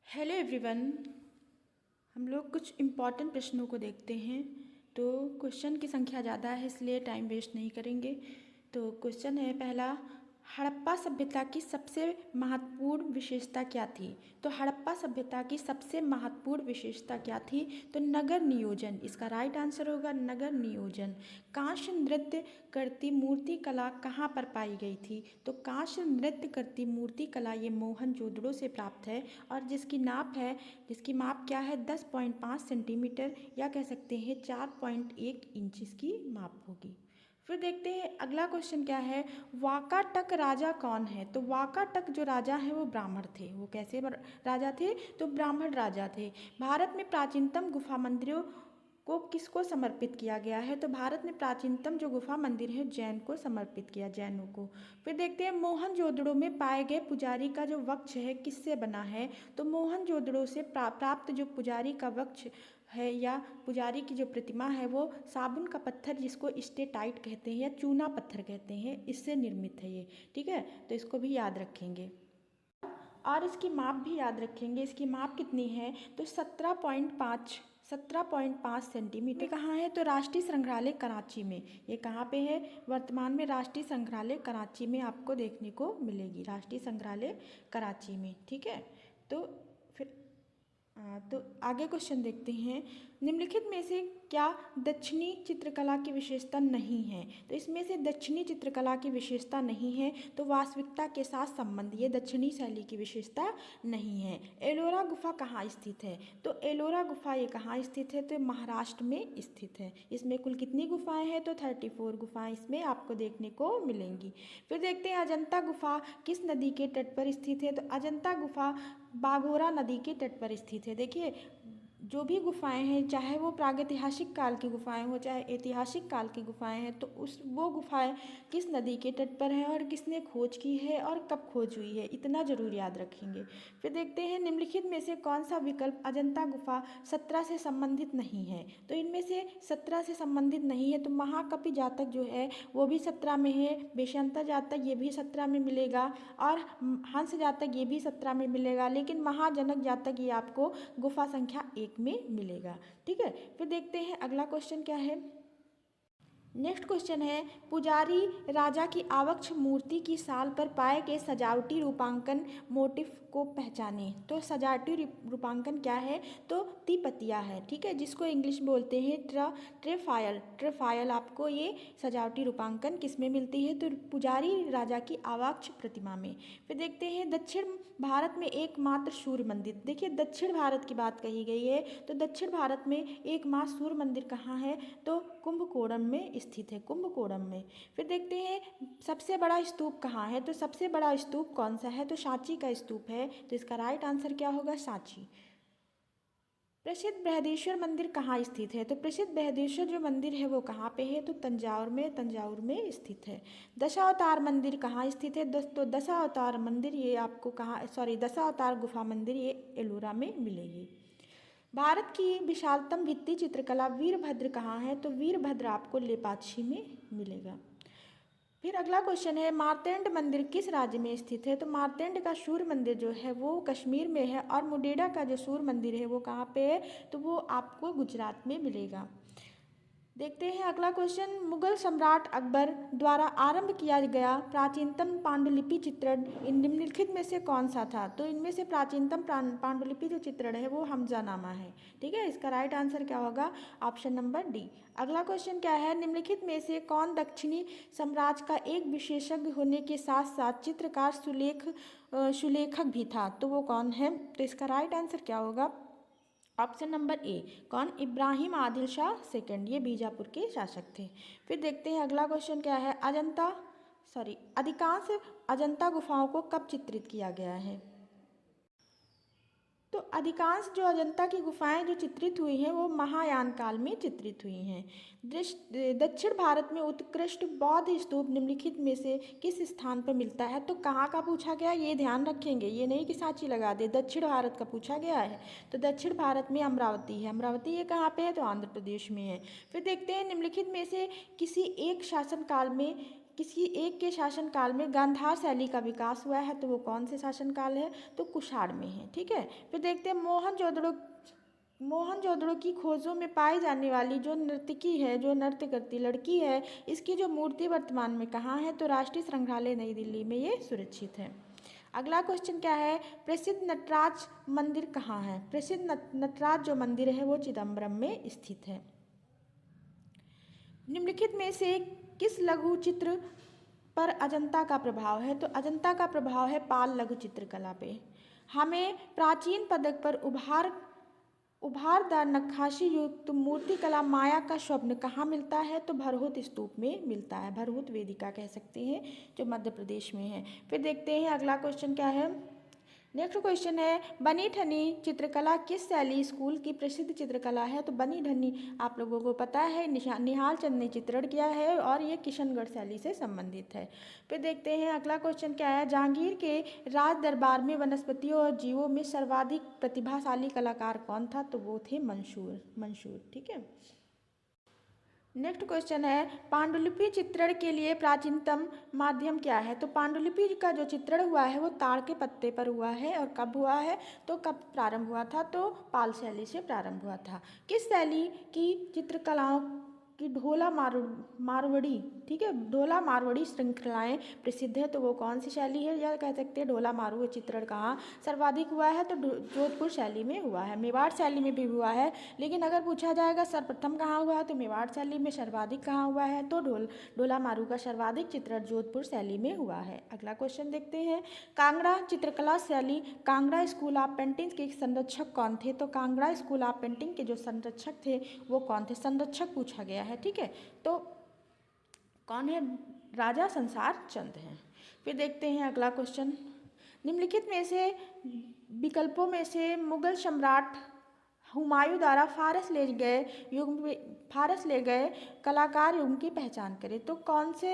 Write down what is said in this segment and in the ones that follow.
Hello everyone. हम लोग कुछ इम्पॉर्टेंट प्रश्नों को देखते हैं। तो क्वेश्चन की संख्या ज़्यादा है इसलिए टाइम वेस्ट नहीं करेंगे। तो क्वेश्चन है पहला, हड़प्पा सभ्यता की सबसे महत्वपूर्ण विशेषता क्या थी? तो हड़प्पा सभ्यता की सबसे महत्वपूर्ण विशेषता क्या थी? तो नगर नियोजन, इसका राइट आंसर होगा नगर नियोजन। कांस्य नृत्य करती मूर्ति कला कहाँ पर पाई गई थी? तो कांस्य नृत्य करती मूर्ति कला ये मोहनजोदड़ो से प्राप्त है और जिसकी माप क्या है 10.5 सेंटीमीटर या कह सकते हैं 4.1 इंच इसकी माप होगी। फिर देखते हैं अगला क्वेश्चन क्या है, वाकाटक राजा कौन है? तो वाकाटक जो राजा हैं वो ब्राह्मण थे। वो कैसे राजा थे? तो ब्राह्मण राजा थे। भारत में प्राचीनतम गुफा मंदिरों को किसको समर्पित किया गया है? तो भारत में प्राचीनतम जो गुफा मंदिर है जैन को समर्पित किया, जैनों को। फिर देखते हैं मोहनजोदड़ो में पाए गए पुजारी का जो वक्ष है किससे बना है? तो मोहनजोदड़ो से प्राप्त जो पुजारी का वक्ष है या पुजारी की जो प्रतिमा है वो साबुन का पत्थर जिसको स्टेटाइट कहते हैं या चूना पत्थर कहते हैं, इससे निर्मित है ये। ठीक है, तो इसको भी याद रखेंगे और इसकी माप भी याद रखेंगे। इसकी माप कितनी है? तो 17.5 सेंटीमीटर। कहाँ है? तो राष्ट्रीय संग्रहालय कराची में। ये कहाँ पे है? वर्तमान में राष्ट्रीय संग्रहालय कराची में आपको देखने को मिलेगी, राष्ट्रीय संग्रहालय कराची में। ठीक है, तो फिर तो आगे क्वेश्चन देखते हैं, निम्नलिखित में से क्या दक्षिणी चित्रकला की विशेषता नहीं है? तो इसमें से दक्षिणी चित्रकला की विशेषता नहीं है तो वास्तविकता के साथ संबंध, ये दक्षिणी शैली की विशेषता नहीं है। एलोरा गुफा कहाँ स्थित है? तो एलोरा गुफा ये कहाँ स्थित है? तो महाराष्ट्र में स्थित है। इसमें कुल कितनी गुफाएं हैं? तो 34 गुफाएं इसमें आपको देखने को मिलेंगी। फिर देखते हैं अजंता गुफा किस नदी के तट पर स्थित है? तो अजंता गुफा बाघोरा नदी के तट पर स्थित है। देखिए, जो भी गुफाएं हैं, चाहे वो प्रागैतिहासिक काल की गुफाएं हो चाहे ऐतिहासिक काल की गुफाएं हैं, तो वो गुफाएं किस नदी के तट पर हैं और किसने खोज की है और कब खोज हुई है, इतना जरूर याद रखेंगे। फिर देखते हैं निम्नलिखित में से कौन सा विकल्प अजंता गुफा 17 से संबंधित नहीं है? तो इनमें से 17 से संबंधित नहीं है तो महाकपि जातक जो है वो भी 17 में है, बेशंतर जातक ये भी 17 में मिलेगा और हंस जातक ये भी 17 में मिलेगा, लेकिन महाजनक जातक ये आपको गुफा संख्या 1 में मिलेगा। ठीक है, फिर देखते हैं अगला क्वेश्चन क्या है। नेक्स्ट क्वेश्चन है, पुजारी राजा की आवक्ष मूर्ति की साल पर पाए गए सजावटी रूपांकन मोटिफ को पहचाने। तो सजावटी रूपांकन क्या है? तो तिपतिया है। ठीक है, जिसको इंग्लिश बोलते हैं ट्रेफायल। ट्रेफायल आपको ये सजावटी रूपांकन किस में मिलती है? तो पुजारी राजा की आवक्ष प्रतिमा में। फिर देखते हैं दक्षिण भारत में एकमात्र सूर्य मंदिर। देखिए, दक्षिण भारत की बात कही गई है तो दक्षिण भारत में एकमात्र सूर्य मंदिर कहाँ है? तो कुंभकोणम में स्थित है, कुंभकोणम में। फिर देखते हैं सबसे बड़ा स्तूप कहाँ है? तो सबसे बड़ा स्तूप कौन सा है? तो सांची का स्तूप है। तो इसका राइट आंसर क्या होगा? सांची। प्रसिद्ध बृहदेश्वर मंदिर कहाँ स्थित है? तो प्रसिद्ध बृहदेश्वर जो मंदिर है वो कहाँ पे है? तो तंजावुर में स्थित है। दशावतार मंदिर कहाँ स्थित है? तो दशावतार मंदिर ये आपको दशावतार गुफा मंदिर ये एलोरा में मिलेगी। भारत की विशालतम भित्ति चित्रकला वीरभद्र कहाँ है? तो वीरभद्र आपको लेपाक्षी में मिलेगा। फिर अगला क्वेश्चन है, मार्तंड मंदिर किस राज्य में स्थित है? तो मार्तंड का सूर्य मंदिर जो है वो कश्मीर में है और मुडेरा का जो सूर्य मंदिर है वो कहाँ पे है? तो वो आपको गुजरात में मिलेगा। देखते हैं अगला क्वेश्चन, मुगल सम्राट अकबर द्वारा आरंभ किया गया प्राचीनतम पांडुलिपि चित्रण निम्नलिखित में से कौन सा था? तो इनमें से प्राचीनतम पांडुलिपि जो चित्रण है वो हमजानामा है। ठीक है, इसका राइट आंसर क्या होगा? Option number D. अगला क्वेश्चन क्या है, निम्नलिखित में से कौन दक्षिणी साम्राज्य का एक विशेषज्ञ होने के साथ साथ चित्रकार सुलेखक भी था? तो वो कौन है? तो इसका राइट आंसर क्या होगा? Option number A. कौन? इब्राहिम आदिल शाह सेकंड, ये बीजापुर के शासक थे। फिर देखते हैं अगला क्वेश्चन क्या है, अधिकांश अजंता गुफाओं को कब चित्रित किया गया है? तो अधिकांश जो अजंता की गुफाएं जो चित्रित हुई हैं वो महायान काल में चित्रित हुई हैं। दक्षिण भारत में उत्कृष्ट बौद्ध स्तूप निम्नलिखित में से किस स्थान पर मिलता है? तो कहाँ का पूछा गया, ये ध्यान रखेंगे, ये नहीं कि सांची लगा दे, दक्षिण भारत का पूछा गया है। तो दक्षिण भारत में अमरावती है। अमरावती ये कहाँ पे है? तो आंध्र प्रदेश में है। फिर देखते हैं निम्नलिखित में से किसी एक शासन काल में किसी एक के शासनकाल में गांधार शैली का विकास हुआ है, तो वो कौन से शासनकाल है, तो कुषाण में है। ठीक है, फिर देखते हैं मोहनजोदड़ो की खोजों में पाई जाने वाली जो नर्तकी है, जो नृत्य करती लड़की है, इसकी जो मूर्ति वर्तमान में कहाँ है, तो राष्ट्रीय संग्रहालय नई दिल्ली में ये सुरक्षित है। अगला क्वेश्चन क्या है, प्रसिद्ध नटराज मंदिर कहाँ है। प्रसिद्ध नटराज जो मंदिर है वो चिदम्बरम में स्थित है। निम्नलिखित में से किस लघु चित्र पर अजंता का प्रभाव है, तो अजंता का प्रभाव है पाल लघु चित्रकला पे। हमें प्राचीन पदक पर उभारदार नक्काशी युक्त मूर्तिकला माया का स्वप्न कहाँ मिलता है, तो भरहुत स्तूप में मिलता है, भरहुत वेदिका कह सकते हैं, जो मध्य प्रदेश में है। फिर देखते हैं अगला क्वेश्चन क्या है। नेक्स्ट क्वेश्चन है, बनी ठनी चित्रकला किस शैली स्कूल की प्रसिद्ध चित्रकला है, तो बनी ठनी आप लोगों को पता है निहाल चंद ने चित्रण किया है और ये किशनगढ़ शैली से संबंधित है। फिर देखते हैं अगला क्वेश्चन क्या है, जहांगीर के राज दरबार में वनस्पतियों और जीवों में सर्वाधिक प्रतिभाशाली कलाकार कौन था, तो वो थे मंसूर। ठीक है। नेक्स्ट क्वेश्चन है, पांडुलिपि चित्रण के लिए प्राचीनतम माध्यम क्या है, तो पांडुलिपि का जो चित्रण हुआ है वो ताड़ के पत्ते पर हुआ है, और कब हुआ है, तो कब प्रारंभ हुआ था, तो पाल शैली से प्रारंभ हुआ था। किस शैली की चित्रकलाओं की ढोला मारवाड़ी, ठीक है, ढोला मारवाड़ी श्रृंखलाएं प्रसिद्ध है, तो वो कौन सी शैली है, या कह सकते हैं ढोला मारू चित्रण कहाँ सर्वाधिक हुआ है, तो जोधपुर शैली में हुआ है। मेवाड़ शैली में भी हुआ है, लेकिन अगर पूछा जाएगा सर्वप्रथम कहाँ हुआ है, तो मेवाड़ शैली में। सर्वाधिक कहाँ हुआ है, तो ढोला मारू का सर्वाधिक चित्रण जोधपुर शैली में हुआ है। अगला क्वेश्चन देखते हैं, कांगड़ा चित्रकला शैली कांगड़ा स्कूल ऑफ पेंटिंग के संरक्षक कौन थे, तो कांगड़ा स्कूल ऑफ पेंटिंग के जो संरक्षक थे वो कौन थे, संरक्षक पूछा गया है। ठीक है, तो कौन है, राजा संसार चंद हैं। फिर देखते हैं अगला क्वेश्चन, निम्नलिखित में से विकल्पों में से मुगल सम्राट हुमायूं द्वारा फारस ले गए कलाकार युग की पहचान करें, तो कौन से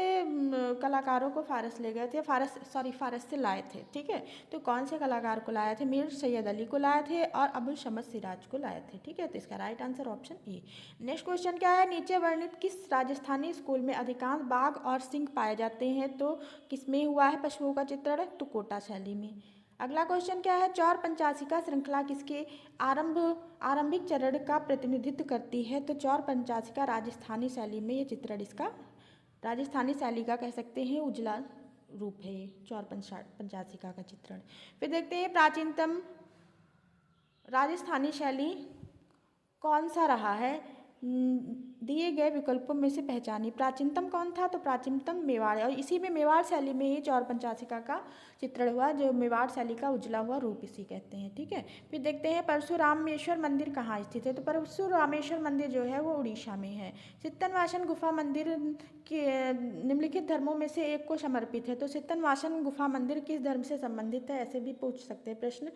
कलाकारों को फारस ले गए थे, फारस से लाए थे। ठीक है, तो कौन से कलाकार को लाए थे, मीर सैयद अली को लाए थे और अबुल शमस सिराज को लाए थे। ठीक है, तो इसका right answer option A. Next question क्या है, नीचे वर्णित किस राजस्थानी स्कूल में अधिकांश बाघ और सिंह पाए जाते हैं, तो किसमें हुआ है पशुओं का चित्रण, तो कोटा शैली में। अगला क्वेश्चन क्या है, चौर पंचाशिका श्रृंखला किसके आरंभिक चरण का प्रतिनिधित्व करती है, तो चौर पंचाशिका राजस्थानी शैली में ये चित्रण इसका राजस्थानी शैली का कह सकते हैं उजला रूप है ये चौर पंचाशिका का चित्रण। फिर देखते हैं प्राचीनतम राजस्थानी शैली कौन सा रहा है, दिए गए विकल्पों में से पहचानिए। प्राचीनतम कौन था, तो प्राचीनतम मेवाड़ है, और इसी में मेवाड़ शैली में ही चौर पंचाशिका का चित्रण हुआ, जो मेवाड़ शैली का उजला हुआ रूप इसी कहते हैं। ठीक है, फिर देखते हैं परशुरामेश्वर मंदिर कहाँ स्थित है, तो परशुरामेश्वर मंदिर जो है वो उड़ीसा में है। सित्तनवासन गुफा मंदिर के निम्नलिखित धर्मों में से एक को समर्पित है, तो सित्तनवासन गुफा मंदिर किस धर्म से संबंधित है, ऐसे भी पूछ सकते हैं प्रश्न।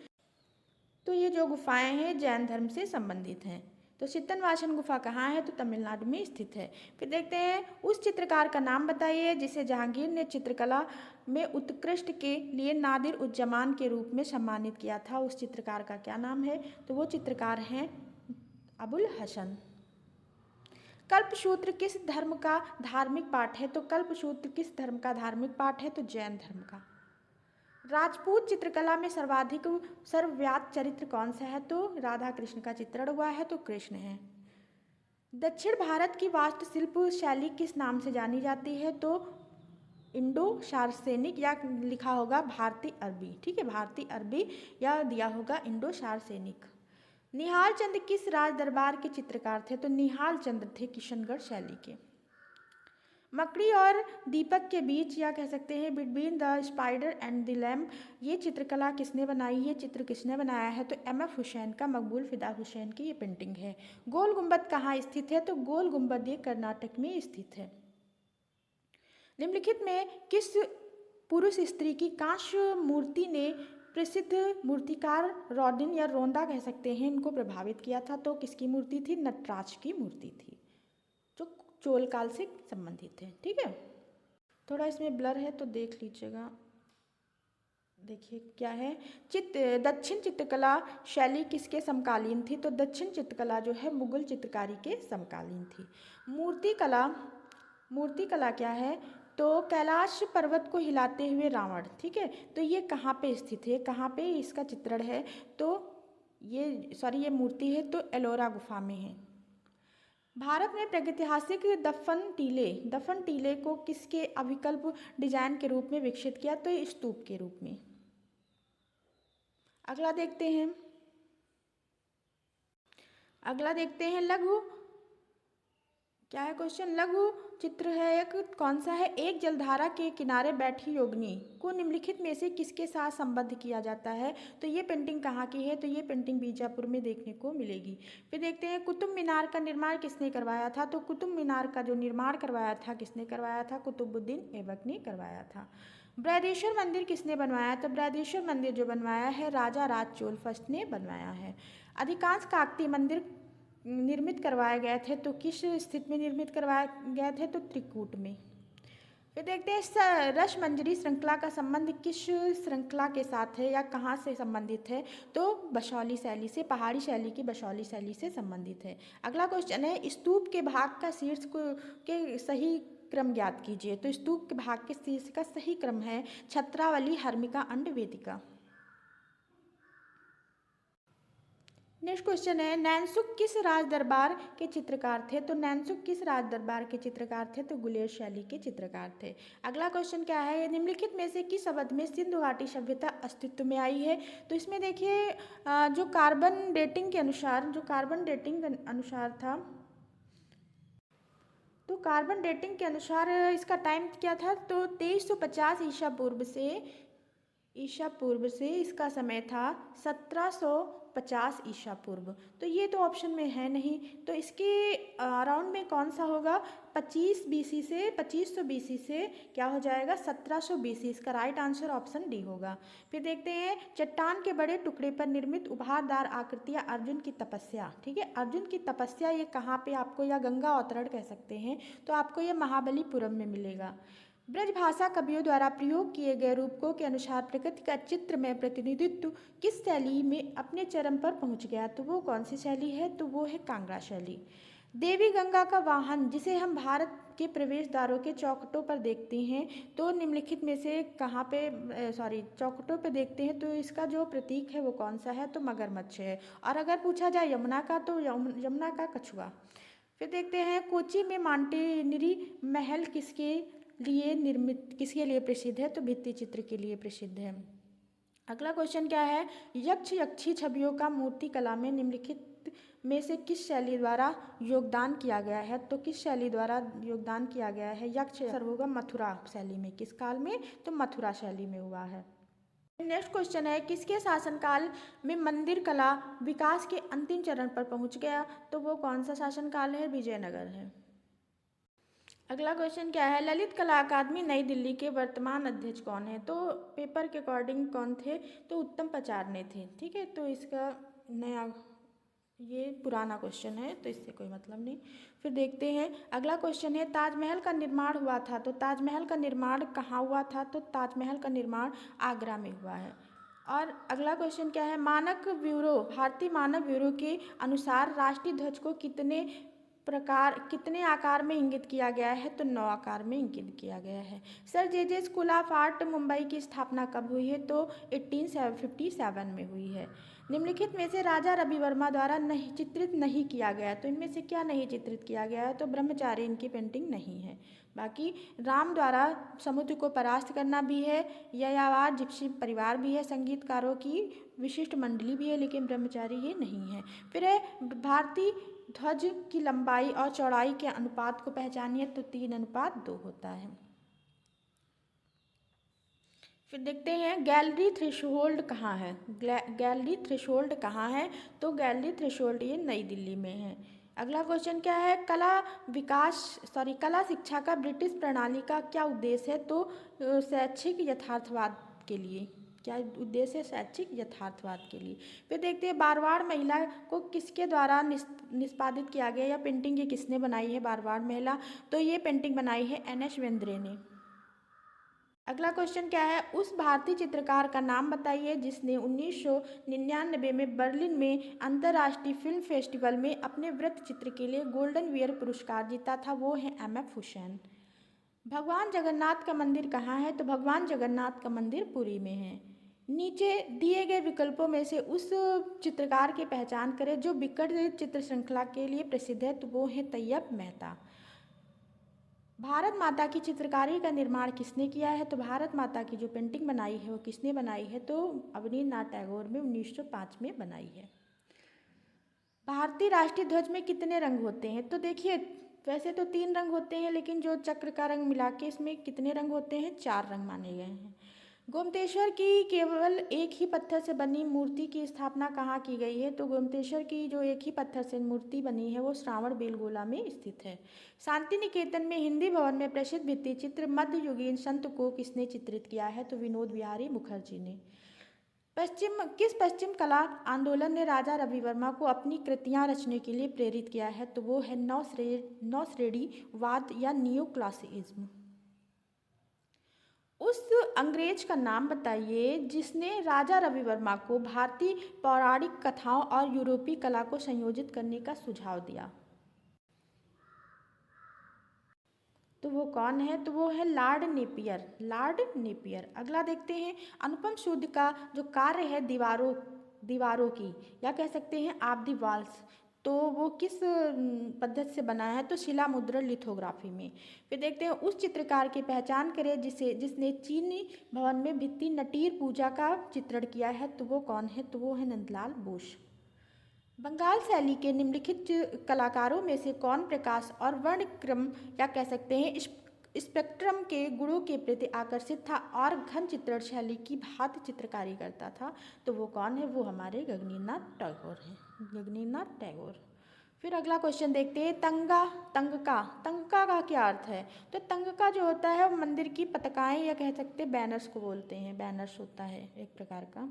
तो ये जो गुफाएं हैं जैन धर्म से संबंधित हैं। तो सित्तनवासन गुफा कहाँ है, तो तमिलनाडु में स्थित है। फिर देखते हैं उस चित्रकार का नाम बताइए जिसे जहांगीर ने चित्रकला में उत्कृष्ट के लिए नादिर उज्जमान के रूप में सम्मानित किया था। उस चित्रकार का क्या नाम है, तो वो चित्रकार हैं अबुल हसन। कल्पसूत्र किस धर्म का धार्मिक पाठ है, तो कल्पसूत्र किस धर्म का धार्मिक पाठ है, तो जैन धर्म का। राजपूत चित्रकला में सर्वव्यात चरित्र कौन सा है, तो राधा कृष्ण का चित्रण हुआ है, तो कृष्ण है। दक्षिण भारत की वास्तुशिल्प शैली किस नाम से जानी जाती है, तो इंडो सार्सेनिक, या लिखा होगा भारतीय अरबी। ठीक है, भारतीय अरबी या दिया होगा इंडो सार्सेनिक। निहाल चंद किस राज दरबार के चित्रकार थे, तो निहाल चंद थे किशनगढ़ शैली के। मकड़ी और दीपक के बीच, या कह सकते हैं between the spider and the lamp, ये चित्रकला किसने बनाई है, चित्र किसने बनाया है, तो एम.एफ. हुसैन का, मकबूल फिदा हुसैन की ये पेंटिंग है। गोल गुंबद कहाँ स्थित है, तो गोल गुंबद ये कर्नाटक में स्थित है। निम्नलिखित में किस पुरुष स्त्री की कांस्य मूर्ति ने प्रसिद्ध मूर्तिकार रॉडिन या रोंदा कह सकते हैं इनको प्रभावित किया था, तो किसकी मूर्ति थी, नटराज की मूर्ति थी, जो चोल काल से संबंधित है। ठीक है, थोड़ा इसमें ब्लर है तो देख लीजिएगा। देखिए क्या है, दक्षिण चित्रकला शैली किसके समकालीन थी, तो दक्षिण चित्रकला जो है मुगल चित्रकारी के समकालीन थी। मूर्तिकला क्या है, तो कैलाश पर्वत को हिलाते हुए रावण, ठीक है, तो ये कहाँ पे स्थित है, कहाँ पे इसका चित्रण है, तो ये मूर्ति है तो एलोरा गुफा में है। भारत में प्रागैतिहासिक दफन टीले को किसके अविकल्प डिजाइन के रूप में विकसित किया, तो स्तूप के रूप में। अगला देखते हैं लघु, क्या है क्वेश्चन, लघु चित्र है एक, कौन सा है, एक जलधारा के किनारे बैठी योगिनी को निम्नलिखित में से किसके साथ संबद्ध किया जाता है, तो ये पेंटिंग कहाँ की है, तो ये पेंटिंग बीजापुर में देखने को मिलेगी। फिर देखते हैं कुतुब मीनार का निर्माण किसने करवाया था, तो कुतुब मीनार का जो निर्माण करवाया था किसने करवाया था, कुतुबुद्दीन ऐबक ने करवाया था। बृहदेश्वर मंदिर किसने बनवाया, तो बृहदेश्वर मंदिर जो बनवाया है राजा राज चोल फर्स्ट ने बनवाया है। अधिकांश काकतीय मंदिर निर्मित करवाए गए थे तो किस स्थिति में निर्मित करवाए गए थे, तो त्रिकूट में। फिर देखते हैं रसमंजरी श्रृंखला का संबंध किस श्रृंखला के साथ है या कहाँ से संबंधित है, तो बसौली शैली से, पहाड़ी शैली की बसौली शैली से संबंधित है। अगला क्वेश्चन है स्तूप के भाग का शीर्ष के सही क्रम ज्ञात कीजिए, तो स्तूप के भाग के शीर्ष का सही क्रम है छत्रावली, हर्मिका, अंड, वेदिका। नेक्स्ट क्वेश्चन है नैनसुख किस राज दरबार के चित्रकार थे, तो नैनसुख किस राज दरबार के चित्रकार थे, तो गुलेर शैली के चित्रकार थे। अगला क्वेश्चन क्या है, निम्नलिखित में से किस अवधि में सिंधु घाटी सभ्यता अस्तित्व में आई है, तो इसमें देखिए जो कार्बन डेटिंग के अनुसार था, तो कार्बन डेटिंग के अनुसार इसका टाइम क्या था, तो 2350 ईसा पूर्व से इसका समय था 1750 ईसा पूर्व। तो ये तो ऑप्शन में है नहीं, तो इसके अराउंड में कौन सा होगा, 2500 बीसी से क्या हो जाएगा 1700 बीसी, इसका राइट आंसर ऑप्शन डी होगा। फिर देखते हैं चट्टान के बड़े टुकड़े पर निर्मित उभारदार आकृतियाँ अर्जुन की तपस्या, ठीक है, अर्जुन की तपस्या ये कहाँ पे आपको, या गंगा अवतरण कह सकते हैं, तो आपको ये महाबलीपुरम में मिलेगा। ब्रजभाषा कवियों द्वारा प्रयोग किए गए रूपकों के अनुसार प्रकृति का चित्र में प्रतिनिधित्व किस शैली में अपने चरम पर पहुंच गया, तो वो कौन सी शैली है, तो वो है कांगड़ा शैली। देवी गंगा का वाहन जिसे हम भारत के प्रवेश द्वारों के चौखटों पर देखते हैं, तो निम्नलिखित में से कहाँ पे चौखटों पे देखते हैं, तो इसका जो प्रतीक है वो कौन सा है, तो मगरमच्छ है। और अगर पूछा जाए यमुना का, तो यमुना का कछुआ। फिर देखते हैं कोची में मांटेनेरी महल किसके लिए प्रसिद्ध है, तो भित्ति चित्र के लिए प्रसिद्ध है। अगला क्वेश्चन क्या है, यक्ष यक्षी छवियों का मूर्ति कला में निम्नलिखित में से किस शैली द्वारा योगदान किया गया है, तो किस शैली द्वारा योगदान किया गया है, यक्ष होगा मथुरा शैली में, किस काल में, तो मथुरा शैली में हुआ है। नेक्स्ट क्वेश्चन है किसके शासनकाल में मंदिर कला विकास के अंतिम चरण पर पहुंच गया, तो वो कौन सा शासनकाल है, विजयनगर है। अगला क्वेश्चन क्या है, ललित कला अकादमी नई दिल्ली के वर्तमान अध्यक्ष कौन है, तो पेपर के अकॉर्डिंग कौन थे, तो उत्तम पचारने थे, ठीक है, तो इसका नया ये पुराना क्वेश्चन है तो इससे कोई मतलब नहीं। फिर देखते हैं अगला क्वेश्चन है ताजमहल का निर्माण हुआ था, तो ताजमहल का निर्माण कहाँ हुआ था, तो ताजमहल का निर्माण आगरा में हुआ है। और अगला क्वेश्चन क्या है, भारतीय मानक ब्यूरो के अनुसार राष्ट्रीय ध्वज को कितने आकार में इंगित किया गया है, तो 9 आकार में इंगित किया गया है। Sir J school of art Mumbai की स्थापना कब हुई है, तो 1857 में हुई है। निम्नलिखित में से राजा रवि वर्मा द्वारा चित्रित नहीं किया गया, तो इनमें से क्या नहीं चित्रित किया गया है, तो ब्रह्मचारी इनकी पेंटिंग नहीं है। बाकी राम द्वारा समुद्र को परास्त करना भी है, यायावर जिप्सी परिवार भी है, संगीतकारों की विशिष्ट मंडली भी है, लेकिन ब्रह्मचारी ये नहीं है। फिर है भारतीय ध्वज की लंबाई और चौड़ाई के अनुपात को पहचानिए, तो 3:2 होता है। फिर देखते हैं गैलरी थ्रेशोल्ड कहाँ है, तो गैलरी थ्रेशोल्ड ये नई दिल्ली में है। अगला क्वेश्चन क्या है, कला शिक्षा का ब्रिटिश प्रणाली का क्या उद्देश्य है, तो शैक्षिक यथार्थवाद के लिए, क्या उद्देश्य है, शैक्षिक यथार्थवाद के लिए। फिर देखते हैं बारवाड़ महिला को किसके द्वारा निष्पादित किया गया, या पेंटिंग ये किसने बनाई है बारवाड़ महिला, तो ये पेंटिंग बनाई है NS वेंद्रे ने। अगला क्वेश्चन क्या है, उस भारतीय चित्रकार का नाम बताइए जिसने 1999 में बर्लिन में अंतर्राष्ट्रीय फिल्म फेस्टिवल में अपने वृत्त चित्र के लिए गोल्डन वियर पुरस्कार जीता था, वो है MF हुसैन। भगवान जगन्नाथ का मंदिर कहाँ है? तो भगवान जगन्नाथ का मंदिर पुरी में है। नीचे दिए गए विकल्पों में से उस चित्रकार की पहचान करें जो बिकट चित्र श्रृंखला के लिए प्रसिद्ध है, तो वो है तैयब मेहता। भारत माता की चित्रकारी का निर्माण किसने किया है? तो भारत माता की जो पेंटिंग बनाई है वो किसने बनाई है? तो अवनींद्रनाथ टैगोर ने 1905 में बनाई है। भारतीय राष्ट्रीय ध्वज में कितने रंग होते हैं? तो देखिए, वैसे तो 3 रंग होते हैं, लेकिन जो चक्र का रंग मिला के इसमें कितने रंग होते हैं? 4 रंग माने गए हैं। गोमतेश्वर की केवल एक ही पत्थर से बनी मूर्ति की स्थापना कहाँ की गई है? तो गोमतेश्वर की जो एक ही पत्थर से मूर्ति बनी है वो श्रावण बेलगोला में स्थित है। शांति निकेतन में हिंदी भवन में प्रसिद्ध भित्ति चित्र मध्ययुगीन संत को किसने चित्रित किया है? तो विनोद विहारी मुखर्जी ने। किस पश्चिम कला आंदोलन ने राजा रवि वर्मा को अपनी कृतियां रचने के लिए प्रेरित किया है? तो वो है नौश्रेणीवाद या नियो क्लासिज्म। उस अंग्रेज का नाम बताइए जिसने राजा रवि वर्मा को भारतीय पौराणिक कथाओं और यूरोपीय कला को संयोजित करने का सुझाव दिया। तो वो कौन है? तो वो है लॉर्ड नेपियर। Lord Napier. अगला देखते हैं, अनुपम सूद का जो कार्य है दीवारों की, या कह सकते हैं आप दी वॉल्स, तो वो किस पद्धति से बना है? तो शिला मुद्रण लिथोग्राफी में। फिर देखते हैं, उस चित्रकार की पहचान करें जिसने चीनी भवन में भित्ति नटीर पूजा का चित्रण किया है, तो वो कौन है? तो वो है नंदलाल बोस। बंगाल शैली के निम्नलिखित कलाकारों में से कौन प्रकाश और वर्णक्रम, या कह सकते हैं स्पेक्ट्रम के गुणों के प्रति आकर्षित था और घन चित्रण शैली की भांति चित्रकारी करता था? तो वो कौन है? वो हमारे गगनीनाथ टैगोर हैं। गगनीनाथ टैगोर। फिर अगला क्वेश्चन देखते हैं, तंगका का क्या अर्थ है? तो तंगका जो होता है वो मंदिर की पताकाएं, या कह सकते हैं बैनर्स को बोलते हैं। बैनर्स होता है एक प्रकार का।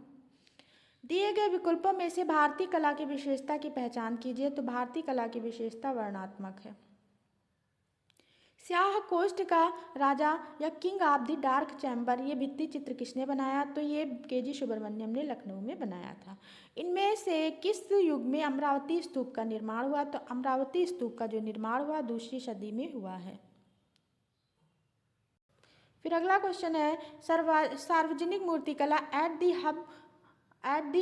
दिए गए विकल्पों में से भारतीय कला की विशेषता की पहचान कीजिए। तो भारतीय कला की विशेषता वर्णात्मक है। स्याह कोष्ठ का राजा या king of the dark chamber, ये भित्ति चित्र किसने बनाया? तो ये केजी सुब्रमण्यम ने लखनऊ में बनाया था। इनमें से किस युग में अमरावती स्तूप का निर्माण हुआ? तो अमरावती स्तूप का जो निर्माण हुआ 2वीं सदी में हुआ है। फिर अगला क्वेश्चन है, सार्वजनिक मूर्तिकला at the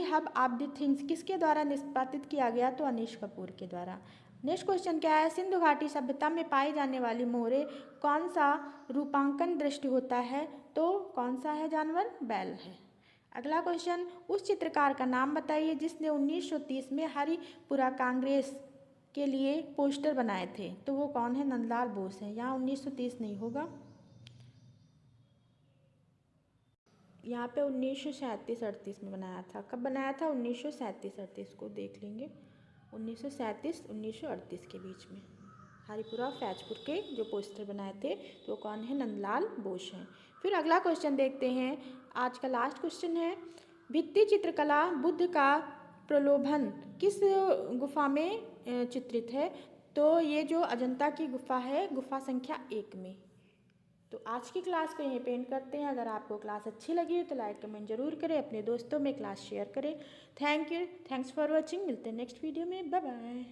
hub of the things किसके द्वारा निष्पादित किया गया? तो अनीश कपूर के द्वारा। नेक्स्ट क्वेश्चन क्या है, सिंधु घाटी सभ्यता में पाई जाने वाली मोहरे कौन सा रूपांकन दृष्टि होता है? तो कौन सा है जानवर? बैल है। अगला क्वेश्चन, उस चित्रकार का नाम बताइए जिसने 1930 में हरिपुरा कांग्रेस के लिए पोस्टर बनाए थे। तो वो कौन है? नंदलाल बोस है। यहाँ 1930 नहीं होगा, यहाँ पे 1937-38 में बनाया था। कब बनाया था? 1937-38 को देख लेंगे। 1937-1938 के बीच में हरिपुरा फैजपुर के जो पोस्टर बनाए थे, तो कौन है? नंदलाल बोस हैं। फिर अगला क्वेश्चन देखते हैं, आज का लास्ट क्वेश्चन है, भित्ति चित्रकला बुद्ध का प्रलोभन किस गुफा में चित्रित है? तो ये जो अजंता की गुफा है, गुफा संख्या 1 में। तो आज की क्लास को यहीं पे एंड करते हैं। अगर आपको क्लास अच्छी लगी हो तो लाइक कमेंट जरूर करें, अपने दोस्तों में क्लास शेयर करें। Thank you, thanks for watching. मिलते हैं नेक्स्ट वीडियो में। Bye bye.